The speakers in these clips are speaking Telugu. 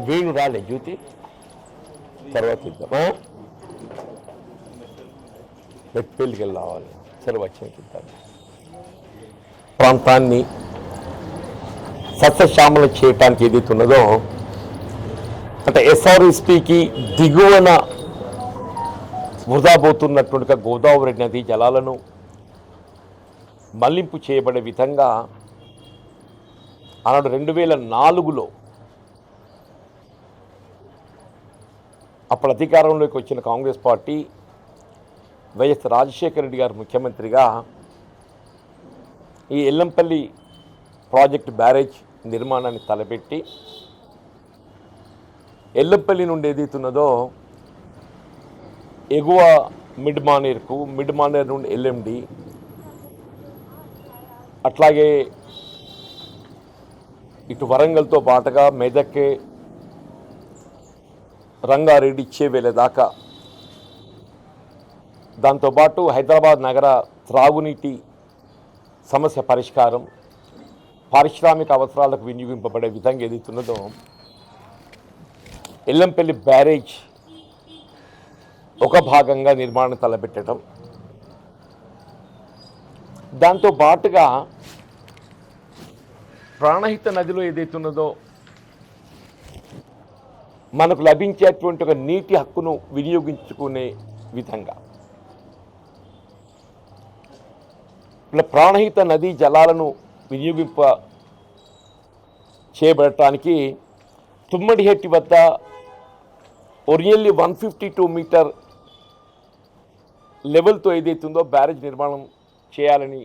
వేణు రాలే జ్యోతి తర్వాత ఇద్దామా పెళ్ళికి వెళ్ళి రావాలి సరే వచ్చిన ఇద్దాం ప్రాంతాన్ని సస్యశ్యామలం చేయటానికి ఏదైతే ఉన్నదో అంటే ఎస్ఆర్ఎస్పికి దిగువన వృధా పోతున్నటువంటి గోదావరి నది జలాలను మళ్లింపు చేయబడే విధంగా ఆనాడు 2004లో అప్పుడు అధికారంలోకి వచ్చిన కాంగ్రెస్ పార్టీ వైఎస్ రాజశేఖర రెడ్డి గారు ముఖ్యమంత్రిగా ఈ ఎల్లంపల్లి ప్రాజెక్టు బ్యారేజ్ నిర్మాణాన్ని తలపెట్టి ఎల్లంపల్లి నుండి ఏదైతున్నదో ఎగువ మిడ్ మానేర్కు మిడ్ మానేర్ నుండి ఎల్ఎండి అట్లాగే ఇటు వరంగల్తో పాటుగా మెదక్ రంగారెడ్డి చేవేల దాకా దాంతోపాటు హైదరాబాద్ నగర త్రాగునీటి సమస్య పరిష్కారం పారిశ్రామిక అవసరాలకు వినియోగింపబడే విధంగా ఏదైతున్నదో ఎల్లంపల్లి బ్యారేజ్ ఒక భాగంగా నిర్మాణం తలపెట్టడం దాంతో పాటుగా ప్రాణహిత నదిలో ఏదైతున్నదో మనకు లభించేటువంటి ఒక నీటి హక్కును వినియోగించుకునే విధంగా ప్రాణహిత నదీ జలాలను వినియోగింప చేయబడటానికి తుమ్మడిహెట్టి వద్ద ఒరిజినల్లీ 152 మీటర్ లెవెల్తో ఏదైతుందో బ్యారేజ్ నిర్మాణం చేయాలని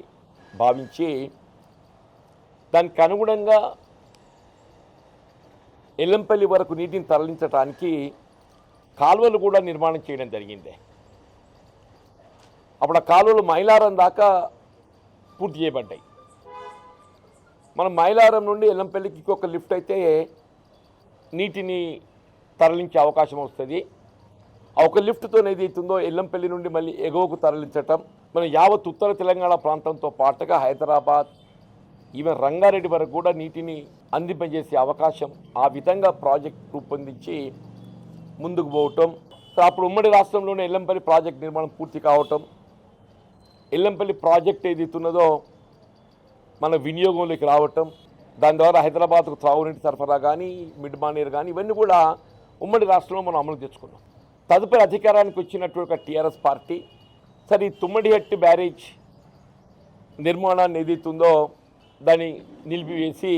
భావించి దానికి అనుగుణంగా ఎల్లంపల్లి వరకు నీటిని తరలించడానికి కాలువలు కూడా నిర్మాణం చేయడం జరిగింది. అప్పుడు ఆ కాలువలు మైలారం దాకా పూర్తి చేయబడ్డాయి. మనం మైలారం నుండి ఎల్లంపల్లికి ఇంకొక లిఫ్ట్ అయితే నీటిని తరలించే అవకాశం వస్తుంది. ఆ ఒక లిఫ్ట్తో ఏదైతుందో ఎల్లంపల్లి నుండి మళ్ళీ ఎగువకు తరలించటం మన యావత్ ఉత్తర తెలంగాణ ప్రాంతంతో పాటుగా హైదరాబాద్ ఈవెన్ రంగారెడ్డి వరకు కూడా నీటిని అందింపజేసే అవకాశం ఆ విధంగా ప్రాజెక్ట్ రూపొందించి ముందుకు పోవటం. అప్పుడు ఉమ్మడి రాష్ట్రంలోనే ఎల్లంపల్లి ప్రాజెక్ట్ నిర్మాణం పూర్తి కావటం, ఎల్లంపల్లి ప్రాజెక్ట్ ఏదైతున్నదో మన వినియోగంలోకి రావటం, దాని ద్వారా హైదరాబాద్కు త్రాగునీటి సరఫరా కానీ మిడ్ మానేర్ కానీ ఇవన్నీ కూడా ఉమ్మడి రాష్ట్రంలో మనం అమలు తెచ్చుకున్నాం. తదుపరి అధికారానికి వచ్చినటువంటి టీఆర్ఎస్ పార్టీ సరే ఈ తుమ్మడిహట్టి బ్యారేజ్ నిర్మాణాన్ని ఏదైతుందో దాన్ని నిలిపివేసి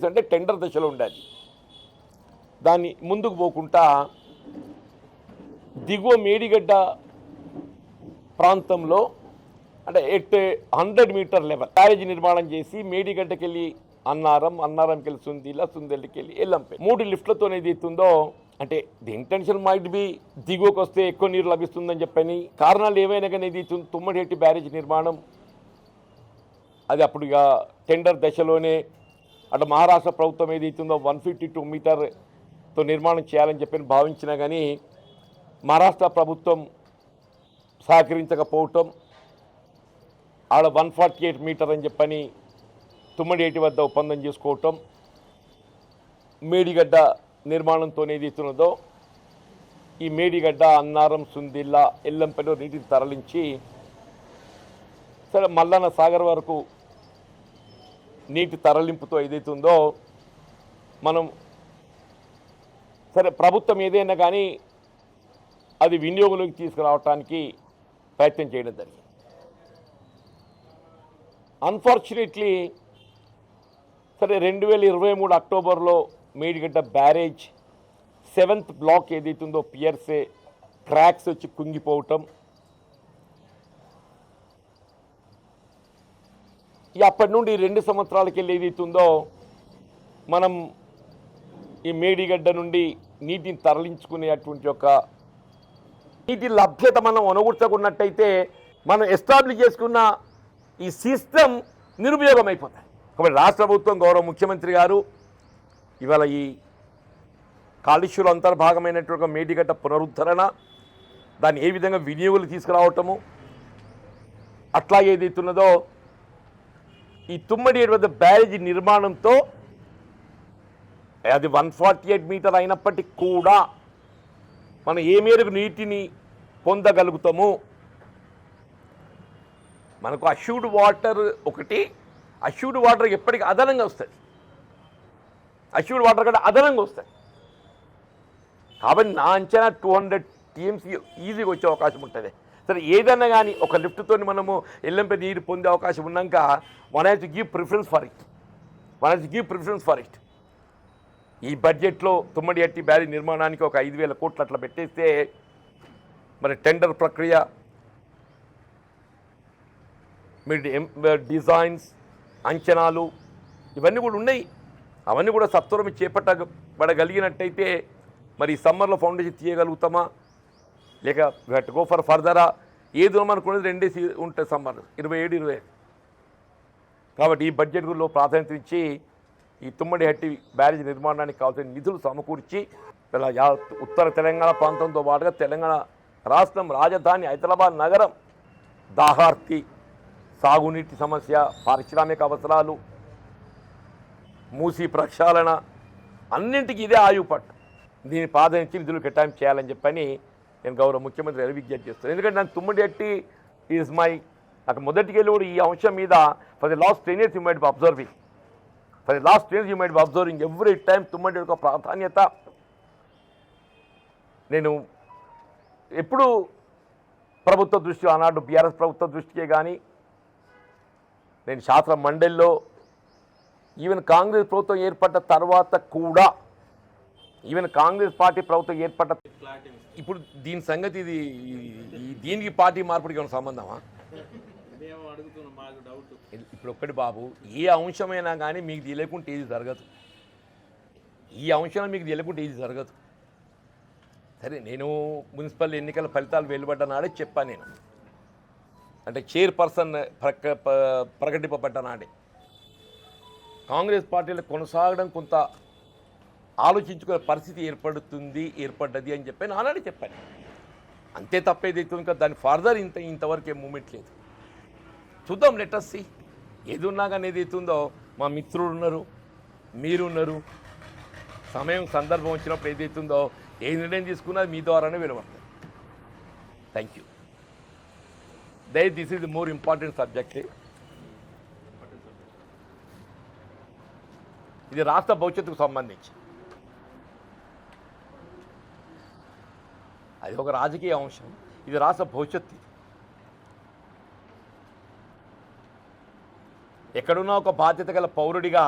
అంటే టెండర్ దశలో ఉండాలి. దాన్ని ముందుకు పోకుండా దిగువ మేడిగడ్డ ప్రాంతంలో అంటే 100 మీటర్ లెవెల్ బ్యారేజ్ నిర్మాణం చేసి మేడిగడ్డకి వెళ్ళి అన్నారంకి వెళ్ళి సుందెల్లికి వెళ్ళి ఎల్లంపల్లి 3 లిఫ్ట్లతో ఏదైతుందో అంటే ది ఇంటెన్షన్ మైట్ బి దిగువకు వస్తే ఎక్కువ నీరు లభిస్తుందని చెప్పని కారణాలు ఏవైనా కానీ ఇది తుమ్మడిహట్టి బ్యారేజ్ నిర్మాణం అది అప్పుడు ఇక టెండర్ దశలోనే అటు మహారాష్ట్ర ప్రభుత్వం ఏదైతుందో 152 మీటర్తో నిర్మాణం చేయాలని చెప్పని భావించినా కానీ మహారాష్ట్ర ప్రభుత్వం సహకరించకపోవటం ఆడ 148 మీటర్ అని చెప్పని తుమ్మడిహట్టి వద్ద ఒప్పందం చేసుకోవటం, మేడిగడ్డ నిర్మాణంతో ఏదైతున్నదో ఈ మేడిగడ్డ అన్నారం సుందిల్ల ఎల్లంపల్లి నీటిని తరలించి సరే మల్లన్న సాగర్ వరకు నీటి తరలింపుతో ఏదైతుందో మనం సరే ప్రభుత్వం ఏదైనా కానీ అది వినియోగంలోకి తీసుకురావడానికి ప్రయత్నం చేయడం జరిగింది. అన్ఫార్చునేట్లీ సరే 2023 అక్టోబర్లో మేడిగడ్డ బ్యారేజ్ 7th బ్లాక్ ఏదైతుందో పియర్సే క్రాక్స్ వచ్చి కుంగిపోవటం, అప్పటి నుండి 2 సంవత్సరాలకి వెళ్ళి ఏదైతుందో మనం ఈ మేడిగడ్డ నుండి నీటిని తరలించుకునేటువంటి ఒక నీటి లభ్యత మనం అనుగుర్చకున్నట్టయితే మనం ఎస్టాబ్లిష్ చేసుకున్న ఈ సిస్టమ్ నిరుపయోగం అయిపోతాయి. కాబట్టి రాష్ట్ర ప్రభుత్వం గౌరవ ముఖ్యమంత్రి గారు ఇవాళ ఈ కాళేశ్వరం అంతర్భాగమైనటువంటి మేడిగడ్డ పునరుద్ధరణ దాన్ని ఏ విధంగా వినియోగులు తీసుకురావటము అట్లాగే ఏదైతున్నదో ఈ తుమ్మడి వద్ద బ్యారేజీ నిర్మాణంతో అది 148 మీటర్ అయినప్పటికీ కూడా మనం ఏ మేరకు నీటిని పొందగలుగుతాము. మనకు అష్యూర్డ్ వాటర్ ఒకటి, అష్యూర్డ్ వాటర్ ఎప్పటికీ అదనంగా వస్తుంది, అష్యూర్డ్ వాటర్ కంటే అదనంగా వస్తుంది. కాబట్టి నా అంచనా 200 TMC ఈజీగా వచ్చే అవకాశం ఉంటుంది. సరే ఏదైనా కానీ ఒక లిఫ్ట్తో మనము ఎల్లంపల్లి నీరు పొందే అవకాశం ఉన్నాక one has to give preference for it. ఈ బడ్జెట్లో తుమ్మడి హట్టి బ్యారేజ్ నిర్మాణానికి ఒక 5,000 కోట్లు అట్లా పెట్టేస్తే మరి టెండర్ ప్రక్రియ, మీరు డిజైన్స్, అంచనాలు ఇవన్నీ కూడా ఉన్నాయి. అవన్నీ కూడా సత్వరం చేపట్టబడగలిగినట్టయితే మరి ఈ సమ్మర్లో ఫౌండేషన్ తీయగలుగుతామా, లేక గో ఫర్ ఫర్దరా. ఏదో అనుకునేది 2 ఉంటాయి సమ్మర్ 27-25. కాబట్టి ఈ బడ్జెట్లో ప్రాధాన్యత ఇచ్చి ఈ తుమ్మడి హట్టి బ్యారేజ్ నిర్మాణానికి కావాల్సిన నిధులు సమకూర్చి ఇలా ఉత్తర తెలంగాణ ప్రాంతంతో పాటుగా తెలంగాణ రాష్ట్రం రాజధాని హైదరాబాద్ నగరం దాహార్తి, సాగునీటి సమస్య, పారిశ్రామిక అవసరాలు, మూసి ప్రక్షాళన అన్నింటికీ ఇదే ఆయుపట్టు. దీన్ని ప్రాధాన్యత నిధులు కేటాయింపు చేయాలని చెప్పని నేను గౌరవ ముఖ్యమంత్రి విజ్ఞప్తి చేస్తాను. ఎందుకంటే నాకు తుమ్మడి హట్టి ఈజ్ నాకు మొదటికెళ్ళి కూడా ఈ అంశం మీద for the last 10 years you might be observing every time Tummidi యొక్క ప్రాధాన్యత నేను ఎప్పుడు ప్రభుత్వ దృష్టి, ఆనాడు బీఆర్ఎస్ ప్రభుత్వ దృష్టికే కానీ నేను శాస్త్ర మండలిలో ఈవెన్ కాంగ్రెస్ ప్రభుత్వం ఏర్పడ్డ తర్వాత కూడా, ఈవెన్ కాంగ్రెస్ పార్టీ ప్రభుత్వం ఏర్పడ్డ ఇప్పుడు దీని సంగతి దీనికి పార్టీ మార్పుడికి ఏమైనా సంబంధమా? ఇప్పుడు ఒక్కటి బాబు, ఏ అంశమైనా కానీ మీకు తెలియకుంటే ఏది జరగదు. ఈ అంశం మీకు తెలియకుంటే ఏది జరగదు. సరే నేను మున్సిపల్ ఎన్నికల ఫలితాలు వెలువడ్డ నాడే చెప్పాను. నేను అంటే చైర్పర్సన్ ప్రకటింపబడ్డ నాడే కాంగ్రెస్ పార్టీలో కొనసాగడం కొంత ఆలోచించుకునే పరిస్థితి ఏర్పడ్డది అని చెప్పి నేను ఆనాడే చెప్పాను. అంతే తప్పేదైతే ఇంకా దాని ఫర్దర్ ఇంతవరకు ఏం మూమెంట్ లేదు. చూద్దాం, లెటర్స్ సి. ఏది ఉన్నా కానీ ఏదైతుందో మా మిత్రులు ఉన్నారు, మీరున్నారు, సమయం సందర్భం వచ్చినప్పుడు ఏదైతుందో ఏ నిర్ణయం తీసుకున్నా మీ ద్వారానే వెలువడుతుంది. Thank you. This is the more important subject. ఇది రాష్ట్ర భవిష్యత్తుకు సంబంధించి, అది ఒక రాజకీయ అంశం, ఇది రాష్ట్ర భవిష్యత్తు. ఎక్కడున్నా ఒక బాధ్యత గల పౌరుడిగా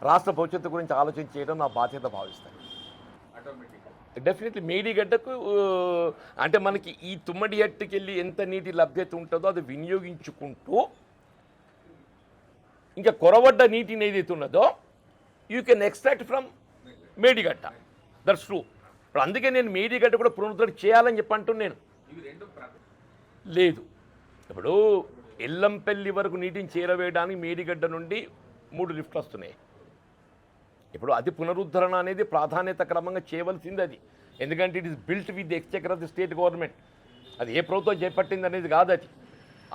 రాష్ట్ర భవిష్యత్తు గురించి ఆలోచన చేయడం నా బాధ్యత భావిస్తాను. డెఫినెట్లీ మేడిగడ్డకు అంటే మనకి ఈ తుమ్మడి హట్టికి వెళ్ళి ఎంత నీటి లభ్యత ఉంటుందో అది వినియోగించుకుంటూ ఇంకా కొరవడ్డ నీటిని ఏదైతే ఉన్నదో you can extract from Medigadda. That's true. ఇప్పుడు అందుకే నేను మేడిగడ్డ కూడా పునరుద్ధరణ చేయాలని చెప్పి అంటున్నాను. లేదు, ఇప్పుడు ఎల్లంపల్లి వరకు నీటిని చేరవేయడానికి మేడిగడ్డ నుండి 3 లిఫ్ట్లు వస్తున్నాయి. ఇప్పుడు అది పునరుద్ధరణ అనేది ప్రాధాన్యత క్రమంగా చేయవలసింది అది. ఎందుకంటే it is built with the Exchequer of the state government. అది ఏ ప్రభుత్వం చేపట్టింది అనేది కాదు,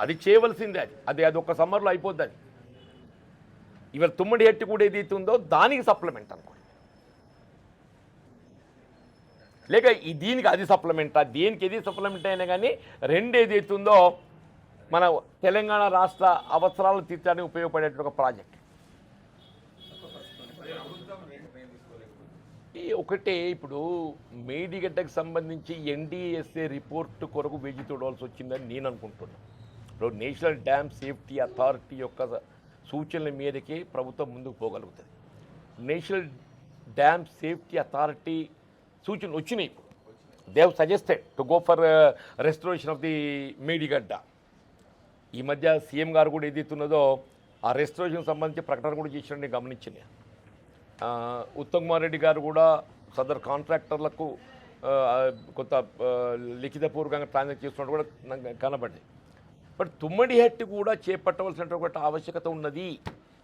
అది చేయవలసిందే. అది ఒక సమ్మర్లో అయిపోద్ది. అది ఇవాళ తుమ్మడి హట్టి కూడా ఏదైతే ఉందో దానికి సప్లిమెంట్ అనుకోండి, లేక దీనికి అది సప్లిమెంటా, దేనికి ఏది సప్లిమెంట్ అయినా కానీ రెండు ఏదైతుందో మన తెలంగాణ రాష్ట్ర అవసరాలను తీర్చడానికి ఉపయోగపడేటువంటి ఒక ప్రాజెక్ట్. ఒకటే ఇప్పుడు మేడిగడ్డకు సంబంధించి NDSA రిపోర్టు కొరకు వేచి చూడవలసి వచ్చిందని నేను అనుకుంటున్నాను. ఇప్పుడు నేషనల్ డ్యామ్ సేఫ్టీ అథారిటీ యొక్క సూచనల మేరకే ప్రభుత్వం ముందుకు పోగలుగుతుంది. నేషనల్ డ్యామ్ సేఫ్టీ అథారిటీ సూచనలు వచ్చినాయి. They have suggested to go for restoration of the Medigadda. ఈ మధ్య సీఎం గారు కూడా ఏదైతున్నదో ఆ రెస్టోరేషన్ సంబంధించి ప్రకటన కూడా చేసినట్టు నేను గమనించింది. ఉత్తమ్ కుమార్ రెడ్డి గారు కూడా సదర్ కాంట్రాక్టర్లకు కొంత లిఖితపూర్వకంగా ట్రాన్సాక్ట్ చేస్తున్నట్టు కూడా నాకు కనబడింది. బట్ తుమ్మడి హట్టి కూడా చేపట్టవలసినటువంటి ఆవశ్యకత ఉన్నది.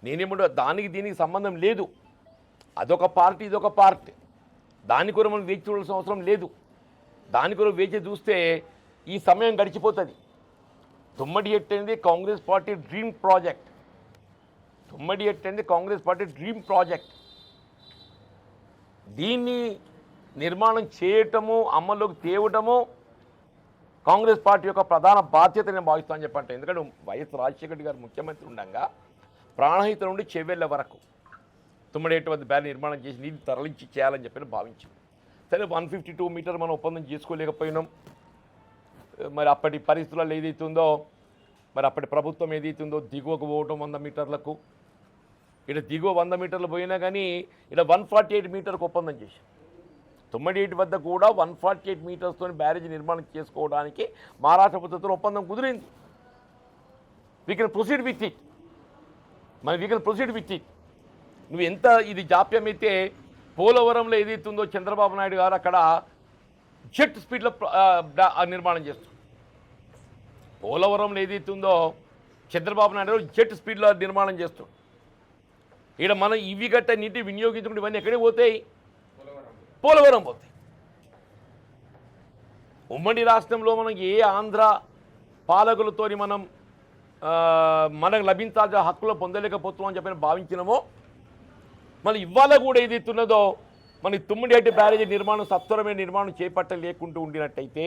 నేనేమంటే దానికి దీనికి సంబంధం లేదు. అదొక పార్టీ, ఇదొక పార్టీ. దాని కొరకు మనం వేచి చూడాల్సిన అవసరం లేదు. దాని కొరకు వేచి చూస్తే ఈ సమయం గడిచిపోతుంది. తుమ్మడి హట్టి అనేది కాంగ్రెస్ పార్టీ డ్రీమ్ ప్రాజెక్ట్. తుమ్మడి అనేది కాంగ్రెస్ పార్టీ డ్రీమ్ ప్రాజెక్ట్. దీన్ని నిర్మాణం చేయటము, అమల్లోకి తేవటము కాంగ్రెస్ పార్టీ యొక్క ప్రధాన బాధ్యత నేను భావిస్తానని చెప్పంటే. ఎందుకంటే వైఎస్ రాజశేఖర రెడ్డి గారు ముఖ్యమంత్రి ఉండగా ప్రాణహిత నుండి చెవెళ్ళ వరకు తుమ్మడేటి వద్ద బ్యాలీ నిర్మాణం చేసి నీటి తరలించి చేయాలని చెప్పి భావించాం. సరే 152 మీటర్ మనం ఒప్పందం చేసుకోలేకపోయినాం. మరి అప్పటి పరిస్థితుల్లో ఏదైతుందో, మరి అప్పటి ప్రభుత్వం ఏదైతుందో దిగువకు పోవటం 100 మీటర్లకు, ఇక్కడ దిగువ 100 మీటర్లు పోయినా కానీ ఇక్కడ 148 మీటర్లకు ఒప్పందం చేశాం. తుమ్మడేటి వద్ద కూడా 148 మీటర్స్తో బ్యారేజ్ నిర్మాణం చేసుకోవడానికి మహారాష్ట్ర ప్రభుత్వంతో ఒప్పందం కుదిరింది. We can proceed with it. నువ్వు ఎంత ఇది జాప్యం అయితే పోలవరంలో ఏదైతుందో చంద్రబాబు నాయుడు గారు అక్కడ జెట్ స్పీడ్లో నిర్మాణం చేస్తారు. పోలవరంలో ఏదైతుందో చంద్రబాబు నాయుడు గారు జెట్ స్పీడ్లో నిర్మాణం చేస్తాడు. ఇక్కడ మనం ఇవి గట్ట నీటి వినియోగించుకుంటే ఇవన్నీ ఎక్కడికి పోతాయి? పోలవరం పోతాయి. ఉమ్మడి రాష్ట్రంలో మనం ఏ ఆంధ్ర పాలకులతో మనం మనకు లభించాల్సిన హక్కులు పొందలేకపోతున్నామని చెప్పి భావించినామో, మళ్ళీ ఇవాళ కూడా ఏదైతున్నదో మన తుమ్మిడిహట్టి బ్యారేజీ నిర్మాణం సత్వరమైన నిర్మాణం చేపట్టలేకుంటూ ఉండినట్టయితే,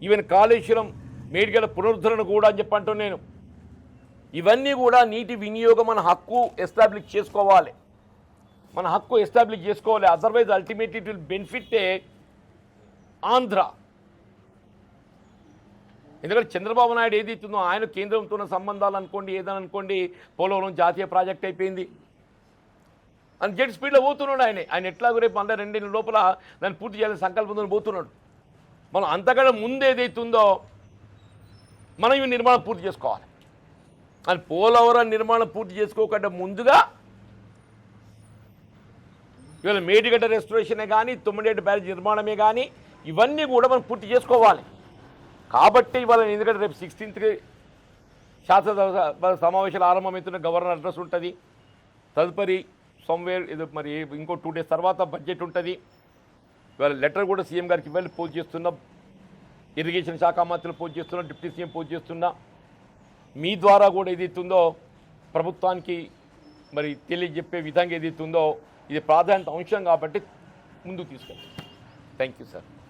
ఈవెన్ కాళేశ్వరం మేడిగల పునరుద్ధరణ కూడా అని చెప్పంటూ నేను, ఇవన్నీ కూడా నీటి వినియోగం మన హక్కు ఎస్టాబ్లిష్ చేసుకోవాలి. Otherwise ultimately it will benefit Andhra. ఎందుకంటే చంద్రబాబు నాయుడు ఏదైతుందో ఆయన కేంద్రంతో ఉన్న సంబంధాలు అనుకోండి, ఏదని అనుకోండి, పోలవరం జాతీయ ప్రాజెక్ట్ అయిపోయింది అని జెట్ స్పీడ్లో పోతున్నాడు. ఆయన ఎట్లాగో రేపు 2 లోపల దాన్ని పూర్తి చేయాలని సంకల్పంతో పోతున్నాడు. మనం అంతకన్నా ముందు ఏదైతుందో మనం ఇవి నిర్మాణం పూర్తి చేసుకోవాలి. అని పోలవరం నిర్మాణం పూర్తి చేసుకోకుండా ముందుగా ఇవాళ మేడిగడ్డ రెస్టోరేషనే కానీ, తుమ్మిడిహట్టి బ్యారేజ్ నిర్మాణమే కానీ, ఇవన్నీ కూడా మనం పూర్తి చేసుకోవాలి. కాబట్టి ఇవాళ ఎందుకంటే రేపు 16th శాసనసభ సమావేశాలు ఆరంభమవుతున్న గవర్నర్ అడ్రస్ ఉంటుంది. తదుపరి సమ్వేర్ ఇది మరి ఇంకో 2 days తర్వాత బడ్జెట్ ఉంటుంది. ఇవాళ లెటర్ కూడా సీఎం గారికి ఇవాళ పోస్ట్ చేస్తున్నాం, ఇరిగేషన్ శాఖ మంత్రులు పోస్ట్ చేస్తున్నా, డిప్యూటీ సీఎం పోస్ట్ చేస్తున్నా. మీ ద్వారా కూడా ఏదైతుందో ప్రభుత్వానికి మరి తెలియజెప్పే విధంగా ఏదైతుందో ఇది ప్రాధాన్యత అంశం కాబట్టి ముందుకు తీసుకెళ్తాం. Thank you sir.